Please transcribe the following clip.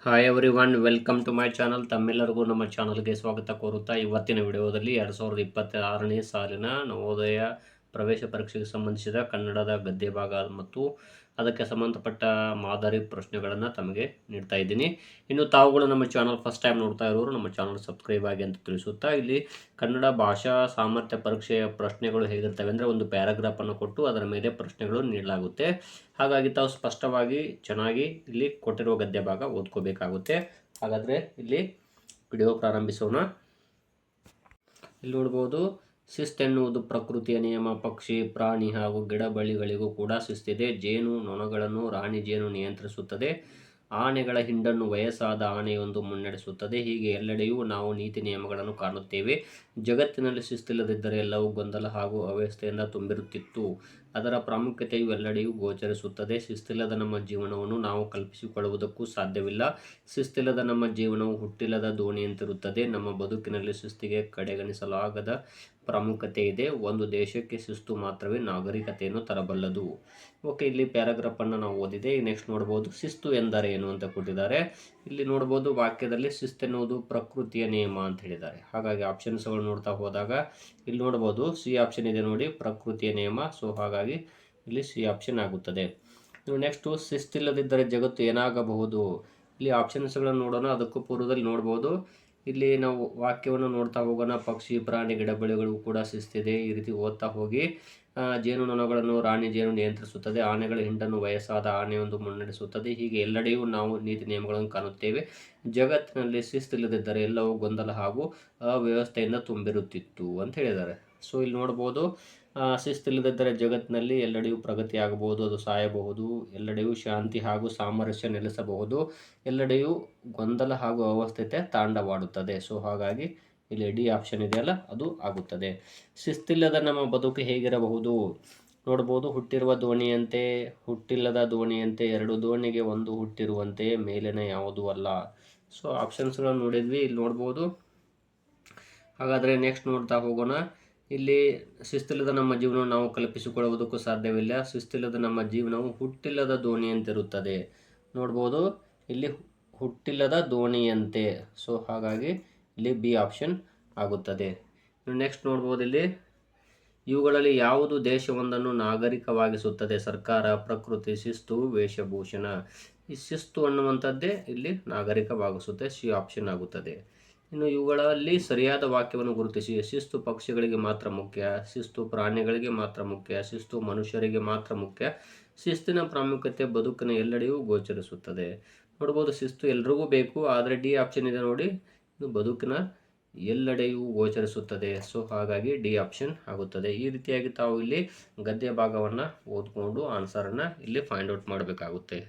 Hi everyone, welcome to my channel. ತಮ್ಮೆಲ್ಲರಿಗೂ ನಮ್ಮ ಚಾನಲ್ಗೆ ಸ್ವಾಗತ ಕೋರುತ್ತಾ ಇವತ್ತಿನ ವಿಡಿಯೋದಲ್ಲಿ 2026ನೇ ಸಾಲಿನ ನವೋದಯ ಪ್ರವೇಶ ಪರೀಕ್ಷೆಗೆ ಸಂಬಂಧಿಸಿದ ಕನ್ನಡದ ಗದ್ಯ ಭಾಗ ಮತ್ತು ಅದಕ್ಕೆ ಸಂಬಂಧಪಟ್ಟ ಮಾದರಿ ಪ್ರಶ್ನೆಗಳನ್ನು ತಮಗೆ ನೀಡ್ತಾ ಇದ್ದೀನಿ. ಇನ್ನು ತಾವುಗಳು ನಮ್ಮ ಚಾನಲ್ ಫಸ್ಟ್ ಟೈಮ್ ನೋಡ್ತಾ ಇರೋರು ನಮ್ಮ ಚಾನಲ್ ಸಬ್ಸ್ಕ್ರೈಬ್ ಆಗಿ ಅಂತ ತಿಳಿಸುತ್ತಾ, ಇಲ್ಲಿ ಕನ್ನಡ ಭಾಷಾ ಸಾಮರ್ಥ್ಯ ಪರೀಕ್ಷೆಯ ಪ್ರಶ್ನೆಗಳು ಹೇಗಿರ್ತವೆ ಅಂದರೆ ಒಂದು ಪ್ಯಾರಾಗ್ರಾಫನ್ನು ಕೊಟ್ಟು ಅದರ ಮೇಲೆ ಪ್ರಶ್ನೆಗಳು ನೀಡಲಾಗುತ್ತೆ. ಹಾಗಾಗಿ ತಾವು ಸ್ಪಷ್ಟವಾಗಿ ಚೆನ್ನಾಗಿ ಇಲ್ಲಿ ಕೊಟ್ಟಿರುವ ಗದ್ಯ ಭಾಗ ಓದ್ಕೋಬೇಕಾಗುತ್ತೆ. ಹಾಗಾದರೆ ಇಲ್ಲಿ ವಿಡಿಯೋ ಪ್ರಾರಂಭಿಸೋಣ. ಇಲ್ಲಿ ನೋಡ್ಬೋದು, ಶಿಸ್ತೆನ್ನುವುದು ಪ್ರಕೃತಿಯ ನಿಯಮ. ಪಕ್ಷಿ, ಪ್ರಾಣಿ ಹಾಗೂ ಗಿಡ ಬಳ್ಳಿಗಳಿಗೂ ಕೂಡ ಶಿಸ್ತಿದೆ. ಜೇನು ನೊಣಗಳನ್ನು ರಾಣಿ ಜೇನು ನಿಯಂತ್ರಿಸುತ್ತದೆ. ಆನೆಗಳ ಹಿಂಡನ್ನು ವಯಸ್ಸಾದ ಆನೆಯೊಂದು ಮುನ್ನಡೆಸುತ್ತದೆ. ಹೀಗೆ ಎಲ್ಲೆಡೆಯೂ ನಾವು ನೀತಿ ನಿಯಮಗಳನ್ನು ಕಾಣುತ್ತೇವೆ. ಜಗತ್ತಿನಲ್ಲಿ ಶಿಸ್ತಿಲ್ಲದಿದ್ದರೆ ಎಲ್ಲವೂ ಗೊಂದಲ ಹಾಗೂ ಅವ್ಯವಸ್ಥೆಯಿಂದ ತುಂಬಿರುತ್ತಿತ್ತು. ಅದರ ಪ್ರಾಮುಖ್ಯತೆಯು ಎಲ್ಲೆಡೆಯೂ ಗೋಚರಿಸುತ್ತದೆ. ಶಿಸ್ತಿಲ್ಲದ ನಮ್ಮ ಜೀವನವನ್ನು ನಾವು ಕಲ್ಪಿಸಿಕೊಳ್ಳುವುದಕ್ಕೂ ಸಾಧ್ಯವಿಲ್ಲ. ಶಿಸ್ತಿಲ್ಲದ ನಮ್ಮ ಜೀವನವು ಹುಟ್ಟಿಲ್ಲದ ದೋಣಿಯಂತಿರುತ್ತದೆ. ನಮ್ಮ ಬದುಕಿನಲ್ಲಿ ಶಿಸ್ತಿಗೆ ಕಡೆಗಣಿಸಲಾಗದ ಪ್ರಾಮುಖ್ಯತೆ ಇದೆ. ಒಂದು ದೇಶಕ್ಕೆ ಶಿಸ್ತು ಮಾತ್ರವೇ ನಾಗರಿಕತೆಯನ್ನು ತರಬಲ್ಲದು. ಓಕೆ, ಇಲ್ಲಿ ಪ್ಯಾರಾಗ್ರಾಫನ್ನು ನಾವು ಓದಿದೆ. ನೆಕ್ಸ್ಟ್ ನೋಡ್ಬೋದು, ಶಿಸ್ತು ಎಂದರೆ ಏನು ಅಂತ ಕೊಟ್ಟಿದ್ದಾರೆ. ಇಲ್ಲಿ ನೋಡ್ಬೋದು, ವಾಕ್ಯದಲ್ಲಿ ಶಿಸ್ತೆನ್ನುವುದು ಪ್ರಕೃತಿಯ ನಿಯಮ ಅಂತ ಹೇಳಿದ್ದಾರೆ. ಹಾಗಾಗಿ ಆಪ್ಷನ್ಸ್ಗಳು ನೋಡ್ತಾ ಹೋದಾಗ ಇಲ್ಲಿ ನೋಡ್ಬೋದು, ಸಿ ಆಪ್ಷನ್ ಇದೆ ನೋಡಿ, ಪ್ರಕೃತಿಯ ನಿಯಮ. ಸೊ ಹಾಗಾಗಿ ಇಲ್ಲಿ ಸಿ ಆಪ್ಷನ್ ಆಗುತ್ತದೆ. ನೆಕ್ಸ್ಟು, ಶಿಸ್ತಿಲ್ಲದಿದ್ದರೆ ಜಗತ್ತು ಏನಾಗಬಹುದು? ಇಲ್ಲಿ ಆಪ್ಷನ್ಸ್ಗಳನ್ನು ನೋಡೋಣ. ಅದಕ್ಕೂ ಪೂರ್ವದಲ್ಲಿ ನೋಡ್ಬೋದು, ಇಲ್ಲಿ ನಾವು ವಾಕ್ಯವನ್ನು ನೋಡ್ತಾ ಹೋಗೋಣ. ಪಕ್ಷಿ, ಪ್ರಾಣಿ, ಗಿಡಬಳ್ಳಿಗಳಿಗೂ ಕೂಡ ಶಿಸ್ತಿದೆ. ಈ ರೀತಿ ಓದ್ತಾ ಹೋಗಿ. ಜೇನು ನೊಣಗಳನ್ನು ರಾಣಿ ಜೇನು ನಿಯಂತ್ರಿಸುತ್ತದೆ. ಆನೆಗಳ ಹಿಂಡನ್ನು ವಯಸ್ಸಾದ ಆನೆಯೊಂದು ಮುನ್ನಡೆಸುತ್ತದೆ. ಹೀಗೆ ಎಲ್ಲೆಡೆಯೂ ನಾವು ನೀತಿ ನಿಯಮಗಳನ್ನು ಕಾಣುತ್ತೇವೆ. ಜಗತ್ತಿನಲ್ಲಿ ಶಿಸ್ತಿಲ್ಲದಿದ್ದರೆ ಎಲ್ಲವೂ ಗೊಂದಲ ಹಾಗೂ ಅವ್ಯವಸ್ಥೆಯಿಂದ ತುಂಬಿರುತ್ತಿತ್ತು ಅಂತ ಹೇಳಿದ್ದಾರೆ. ಸೊ ಇಲ್ಲಿ ನೋಡ್ಬೋದು, ಶಿಸ್ತಿಲ್ಲದಿದ್ದರೆ ಜಗತ್ತಿನಲ್ಲಿ ಎಲ್ಲೆಡೆಯೂ ಪ್ರಗತಿ ಆಗಬಹುದು, ಅದು ಸಾಯಬಹುದು. ಎಲ್ಲೆಡೆಯೂ ಶಾಂತಿ ಹಾಗೂ ಸಾಮರಸ್ಯ ನೆಲೆಸಬಹುದು. ಎಲ್ಲೆಡೆಯೂ ಗೊಂದಲ ಹಾಗೂ ಅವ್ಯವಸ್ಥೆ ತಾಂಡವಾಡುತ್ತದೆ. ಸೊ ಹಾಗಾಗಿ ಇಲ್ಲಿ ಡಿ ಆಪ್ಷನ್ ಇದೆಯಲ್ಲ, ಅದು ಆಗುತ್ತದೆ. ಶಿಸ್ತಿಲ್ಲದ ನಮ್ಮ ಬದುಕು ಹೇಗಿರಬಹುದು? ನೋಡ್ಬೋದು, ಹುಟ್ಟಿರುವ ದೋಣಿಯಂತೆ, ಹುಟ್ಟಿಲ್ಲದ ದೋಣಿಯಂತೆ, ಎರಡು ದೋಣಿಗೆ ಒಂದು ಹುಟ್ಟಿರುವಂತೆ, ಮೇಲಿನ ಯಾವುದೂ ಅಲ್ಲ. ಸೊ ಆಪ್ಷನ್ಸ್ಗಳನ್ನು ನೋಡಿದ್ವಿ, ಇಲ್ಲಿ ನೋಡ್ಬೋದು. ಹಾಗಾದರೆ ನೆಕ್ಸ್ಟ್ ನೋಡ್ತಾ ಹೋಗೋಣ. ಇಲ್ಲಿ ಶಿಸ್ತಿಲ್ಲದ ನಮ್ಮ ಜೀವನವನ್ನು ನಾವು ಕಲ್ಪಿಸಿಕೊಳ್ಳುವುದಕ್ಕೂ ಸಾಧ್ಯವಿಲ್ಲ. ಶಿಸ್ತಿಲ್ಲದ ನಮ್ಮ ಜೀವನವು ಹುಟ್ಟಿಲ್ಲದ ದೋಣಿಯಂತಿರುತ್ತದೆ. ನೋಡ್ಬೋದು, ಇಲ್ಲಿ ಹುಟ್ಟಿಲ್ಲದ ದೋಣಿಯಂತೆ. ಸೊ ಹಾಗಾಗಿ ಇಲ್ಲಿ ಬಿ ಆಪ್ಷನ್ ಆಗುತ್ತದೆ. ನೆಕ್ಸ್ಟ್ ನೋಡ್ಬೋದು, ಇಲ್ಲಿ ಇವುಗಳಲ್ಲಿ ಯಾವುದು ದೇಶವೊಂದನ್ನು ನಾಗರಿಕವಾಗಿಸುತ್ತದೆ? ಸರ್ಕಾರ, ಪ್ರಕೃತಿ, ಶಿಸ್ತು, ವೇಷಭೂಷಣ. ಈ ಶಿಸ್ತು ಅನ್ನುವಂಥದ್ದೇ ಇಲ್ಲಿ ನಾಗರಿಕವಾಗಿಸುತ್ತೆ. ಸಿ ಆಪ್ಷನ್ ಆಗುತ್ತದೆ. ಇನ್ನು ಇವುಗಳಲ್ಲಿ ಸರಿಯಾದ ವಾಕ್ಯವನ್ನು ಗುರುತಿಸಿ. ಶಿಸ್ತು ಪಕ್ಷಿಗಳಿಗೆ ಮಾತ್ರ ಮುಖ್ಯ, ಶಿಸ್ತು ಪ್ರಾಣಿಗಳಿಗೆ ಮಾತ್ರ ಮುಖ್ಯ, ಶಿಸ್ತು ಮನುಷ್ಯರಿಗೆ ಮಾತ್ರ ಮುಖ್ಯ, ಶಿಸ್ತಿನ ಪ್ರಾಮುಖ್ಯತೆ ಬದುಕಿನ ಎಲ್ಲೆಡೆಯೂ ಗೋಚರಿಸುತ್ತದೆ. ನೋಡ್ಬೋದು, ಶಿಸ್ತು ಎಲ್ರಿಗೂ ಬೇಕು, ಆದರೆ ಡಿ ಆಪ್ಷನ್ ಇದೆ ನೋಡಿ, ಇದು ಬದುಕಿನ ಎಲ್ಲೆಡೆಯೂ ಗೋಚರಿಸುತ್ತದೆ. ಸೊ ಹಾಗಾಗಿ ಡಿ ಆಪ್ಷನ್ ಆಗುತ್ತದೆ. ಈ ರೀತಿಯಾಗಿ ತಾವು ಇಲ್ಲಿ ಗದ್ಯ ಭಾಗವನ್ನು ಓದ್ಕೊಂಡು ಆನ್ಸರನ್ನು ಇಲ್ಲಿ ಫೈಂಡ್ ಔಟ್ ಮಾಡಬೇಕಾಗುತ್ತೆ.